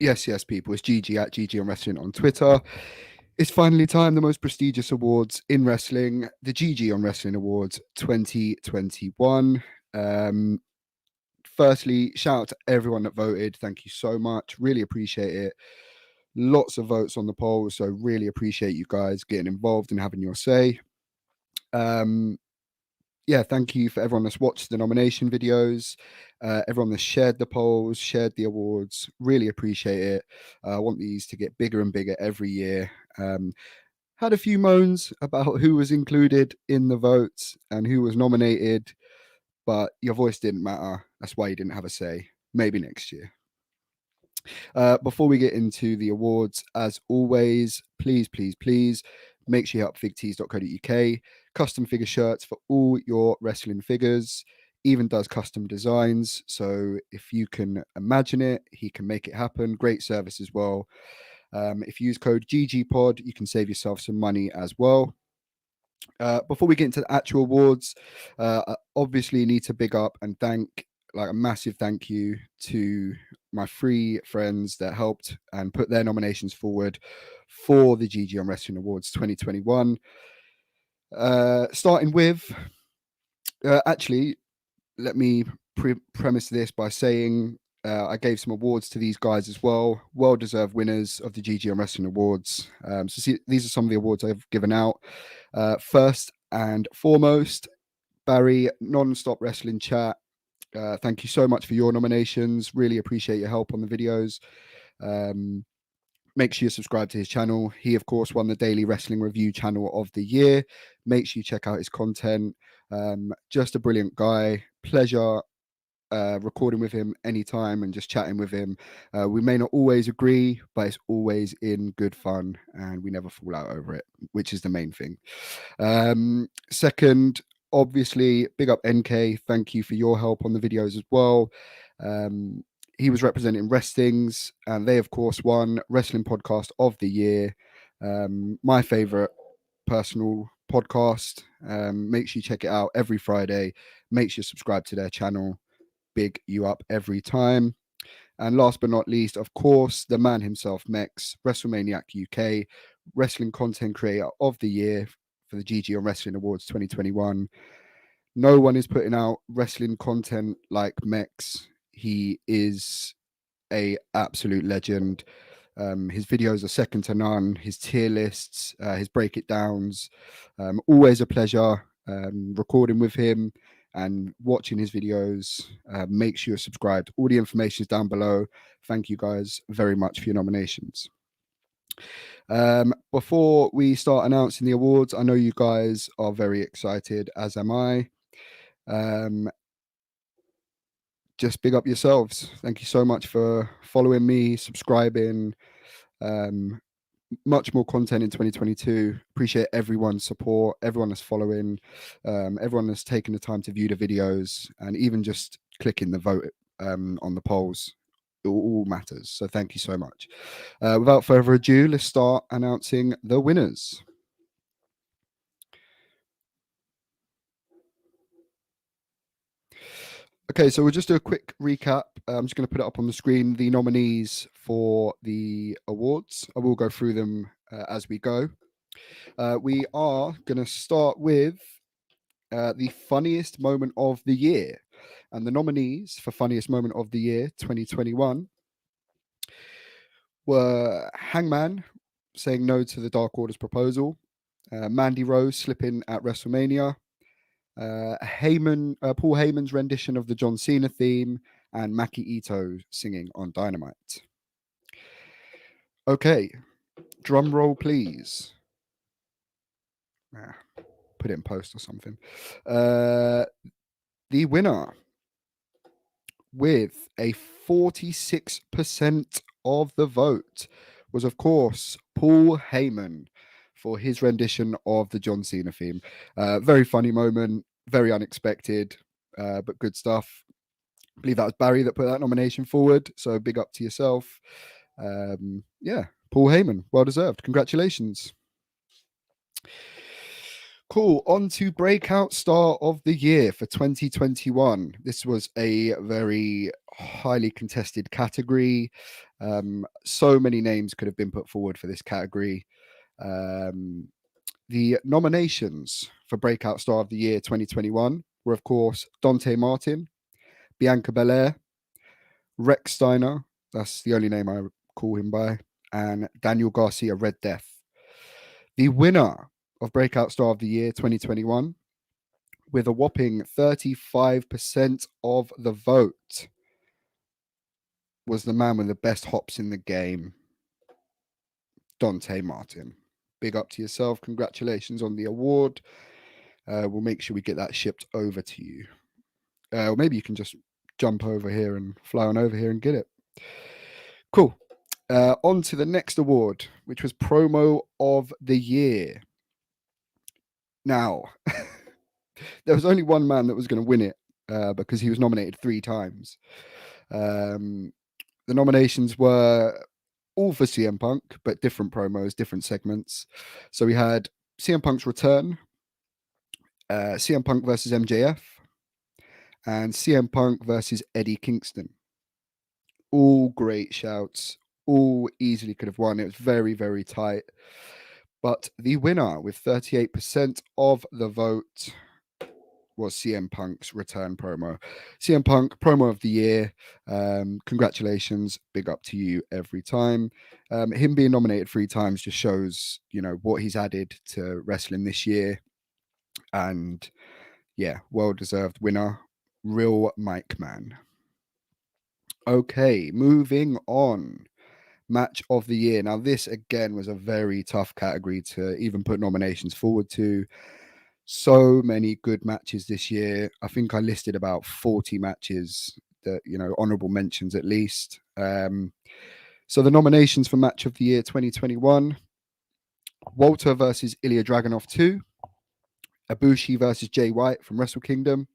Yes, people. It's GG at GG on Wrestling on Twitter. It's finally time, the most prestigious awards in wrestling, the GG on Wrestling Awards 2021. Firstly, shout out to everyone that voted. Thank you so much. Really appreciate it. Lots of votes on the poll, so really appreciate you guys getting involved and having your say. Thank you for everyone that's watched the nomination videos, everyone that's shared the polls, shared the awards. Really appreciate it. I want these to get bigger and bigger every year. Had a few moans about who was included in the votes and who was nominated, but your voice didn't matter. That's why you didn't have a say. Maybe next year. Before we get into the awards, as always, please make sure you help figtees.co.uk. Custom figure shirts for all your wrestling figures. Even does custom designs. So if you can imagine it, he can make it happen. Great service as well. If you use code GGPod, you can save yourself some money as well. Before we get into the actual awards, I obviously need to big up and thank, like, a massive thank you to my 3 friends that helped and put their nominations forward for the GG on Wrestling Awards 2021. Starting with, actually, let me premise this by saying I gave some awards to these guys as well. Well-deserved winners of the GG on Wrestling Awards. These are some of the awards I've given out. First and foremost, Barry, Non-Stop Wrestling Chat. Thank you so much for your nominations. Really appreciate your help on the videos. Make sure you subscribe to his channel. He, of course, won the Daily Wrestling Review Channel of the Year. Make sure you check out his content. Just a brilliant guy. Pleasure recording with him anytime and just chatting with him. We may not always agree, but it's always in good fun and we never fall out over it, which is the main thing. Second, obviously, big up NK. Thank you for your help on the videos as well. He was representing Wrestings, and they, of course, won Wrestling Podcast of the Year. My favorite personal podcast. Make sure you check it out every Friday. Make sure you subscribe to their channel. Big you up every time. And last but not least, of course, the man himself, Mekz, WrestleManiac UK, Wrestling Content Creator of the Year for the GG on Wrestling Awards 2021. No one is putting out wrestling content like Mekz. He is a absolute legend. His videos are second to none. His tier lists, his break it downs, always a pleasure recording with him and watching his videos. Make sure you're subscribed. All the information is down below. Thank you guys very much for your nominations. Before we start announcing the awards, I know you guys are very excited, as am I. Just big up yourselves. Thank you so much for following me, subscribing. Much more content in 2022. Appreciate everyone's support, everyone that's following, everyone that's taken the time to view the videos, and even just clicking the vote on the polls. It all matters. So thank you so much. Without further ado, let's start announcing the winners. Okay, so we'll just do a quick recap. I'm just going to put it up on the screen, the nominees for the awards. I will go through them as we go. We are going to start with the funniest moment of the year. And the nominees for funniest moment of the year 2021 were Hangman saying no to the Dark Order's proposal, Mandy Rose slipping at WrestleMania, Paul Heyman's rendition of the John Cena theme, and Maki Ito singing on Dynamite. Okay, drum roll, please. Put it in post or something. The winner with a 46% of the vote was, of course, Paul Heyman for his rendition of the John Cena theme. Very funny moment, very unexpected, but good stuff. I believe that was Barry that put that nomination forward, so big up to yourself. Paul Heyman, well deserved. Congratulations. Cool. On to Breakout Star of the Year for 2021. This was a very highly contested category. So many names could have been put forward for this category. The nominations for Breakout Star of the Year 2021 were, of course, Dante Martin, Bianca Belair, Rex Steiner, that's the only name I call him by, and Daniel Garcia Red Death. The winner of Breakout Star of the Year 2021, with a whopping 35% of the vote, was the man with the best hops in the game, Dante Martin. Big up to yourself. Congratulations on the award. We'll make sure we get that shipped over to you. Or maybe you can just jump over here and fly on over here and get it. Cool. On to the next award, which was Promo of the Year. Now, there was only one man that was going to win it because he was nominated 3 times. The nominations were all for CM Punk, but different promos, different segments. So we had CM Punk's return, CM Punk versus MJF, and CM Punk versus Eddie Kingston. All great shouts, all easily could have won. It was very, very tight. But the winner with 38% of the vote was CM Punk's return promo. CM Punk, promo of the year. Congratulations. Big up to you every time. Him being nominated 3 times just shows, what he's added to wrestling this year. And yeah, well-deserved winner. Real Mike Man. Okay, moving on. Match of the year. Now, this again was a very tough category to even put nominations forward to. So many good matches this year. I think I listed about 40 matches that, honorable mentions at least. So the nominations for Match of the Year 2021, Walter versus Ilya Dragunov 2, Ibushi versus Jay White from Wrestle Kingdom,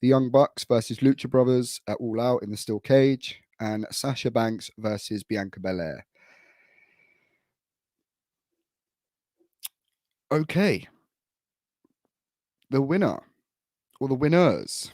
the Young Bucks versus Lucha Brothers at All Out in the Steel Cage, and Sasha Banks versus Bianca Belair. Okay. The winner, or the winners,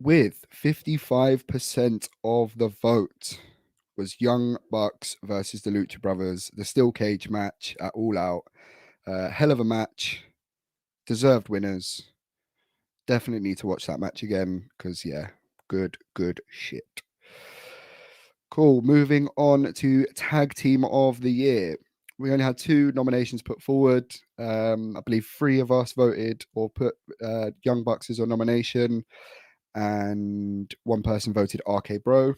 with 55% of the vote, was Young Bucks versus the Lucha Brothers, the Steel Cage match at All Out. Hell of a match. Deserved winners. Definitely need to watch that match again because, yeah, good shit. Cool. Moving on to Tag Team of the Year. We only had 2 nominations put forward. I believe 3 of us voted or put Young Bucks as a nomination, and 1 person voted RK Bro.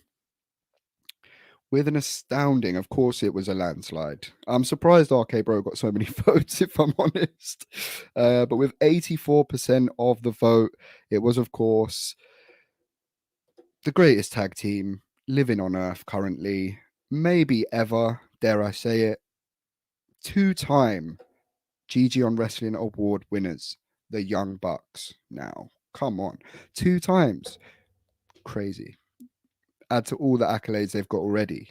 With an astounding, of course, it was a landslide. I'm surprised RK Bro got so many votes, if I'm honest. But with 84% of the vote, it was, of course, the greatest tag team living on Earth currently, maybe ever, dare I say it. 2-time GG on Wrestling Award winners, the Young Bucks. Now, come on. 2 times. Crazy. Add to all the accolades they've got already.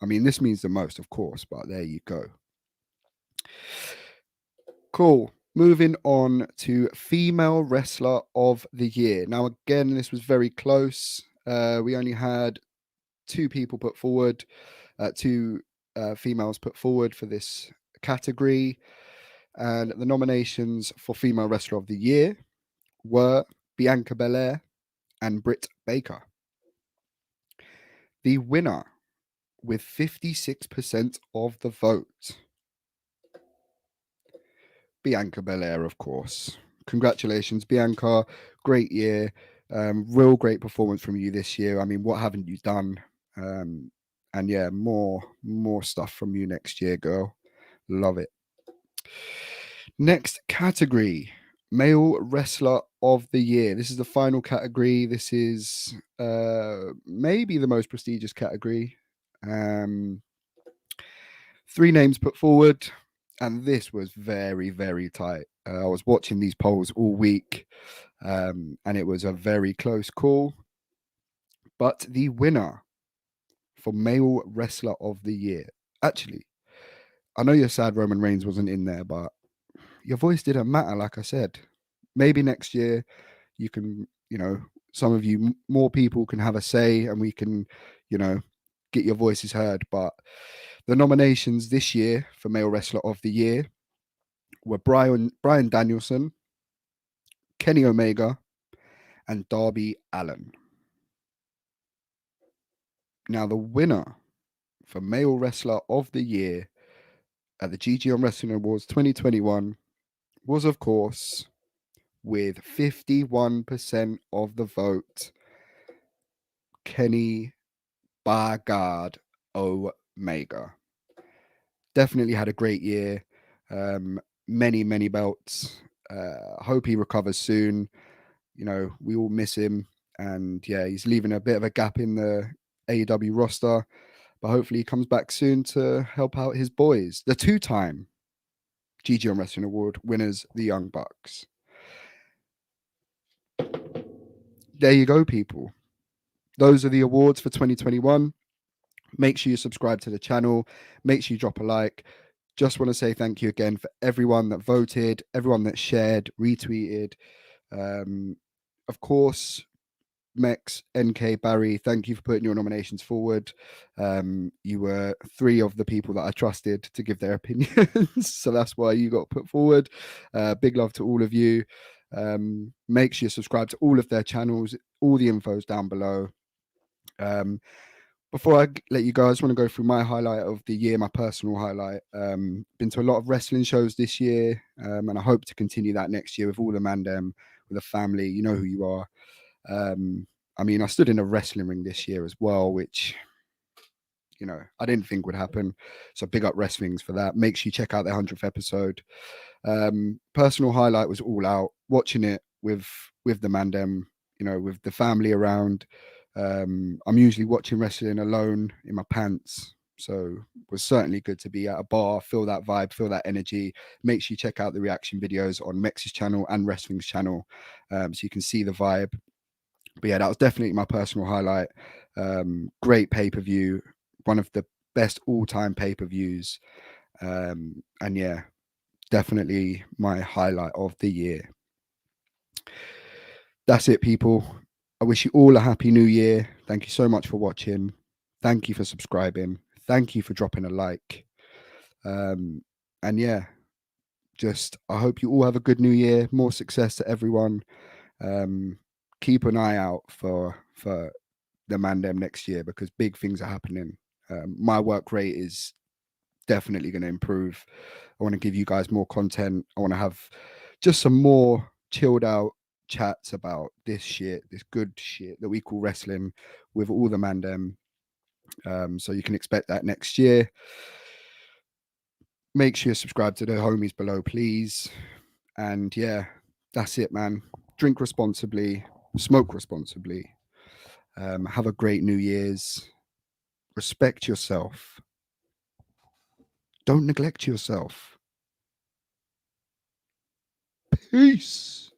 I mean, this means the most, of course, but there you go. Cool. Moving on to Female Wrestler of the Year. Now, again, this was very close. We only had 2 people put forward, 2 females put forward for this category. And the nominations for Female Wrestler of the Year were Bianca Belair and Britt Baker. The winner, with 56% of the vote, Bianca Belair, of course. Congratulations, Bianca. Great year. Real great performance from you this year. I mean, what haven't you done? And yeah, more stuff from you next year, girl. Love it. Next category, Male Wrestler of the Year. This is the final category. This is maybe the most prestigious category. 3 names put forward, and this was very, very tight. I was watching these polls all week, and it was a very close call. But the winner for Male Wrestler of the Year, actually, I know you're sad Roman Reigns wasn't in there, but your voice didn't matter, like I said. Maybe next year you can, some of you more people can have a say, and we can, you know, get your voices heard. But the nominations this year for Male Wrestler of the Year were Brian Danielson, Kenny Omega, and Darby Allin. Now, the winner for Male Wrestler of the Year at the GG on Wrestling Awards 2021 was, of course, with 51% of the vote, Kenny Bargard Omega. Definitely had a great year. Many belts. Hope he recovers soon. You know, we all miss him. And yeah, he's leaving a bit of a gap in the AEW roster. But hopefully he comes back soon to help out his boys. The two-time GG on Wrestling Award winners, the Young Bucks. There you go, people. Those are the awards for 2021. Make sure you subscribe to the channel. Make sure you drop a like. Just want to say thank you again for everyone that voted, everyone that shared, retweeted. Of course, Mekz, NK Barry, thank you for putting your nominations forward. You were 3 of the people that I trusted to give their opinions, so that's why you got put forward. Big love to all of you. Make sure you subscribe to all of their channels. All the info's down below. Before I let you go, I just want to go through my highlight of the year, my personal highlight. Been to a lot of wrestling shows this year, and I hope to continue that next year with all the mandem, with the family. You know who you are. I mean, I stood in a wrestling ring this year as well, which, you know, I didn't think would happen. So big up Wrestlings for that. Make sure you check out their 100th episode. Personal highlight was All Out, watching it with the mandem, you know, with the family around. I'm usually watching wrestling alone in my pants, so it was certainly good to be at a bar, feel that vibe, feel that energy. Make sure you check out the reaction videos on Meks's channel and Wrestling's channel, so you can see the vibe. But yeah, that was definitely my personal highlight. Great pay-per-view, one of the best all-time pay-per-views, and yeah, definitely my highlight of the year. That's it, people. I wish you all a happy new year. Thank you so much for watching. Thank you for subscribing. Thank you for dropping a like. And yeah, just I hope you all have a good new year. More success to everyone. Keep an eye out for the Mandem next year, because big things are happening. My work rate is definitely going to improve. I want to give you guys more content. I want to have just some more chilled out chats about this shit, this good shit that we call wrestling, with all the mandem. So you can expect that next year. Make sure you subscribe to the homies below, please. And yeah, that's it, man. Drink responsibly, smoke responsibly. Have a great New Year's. Respect yourself. Don't neglect yourself. Peace.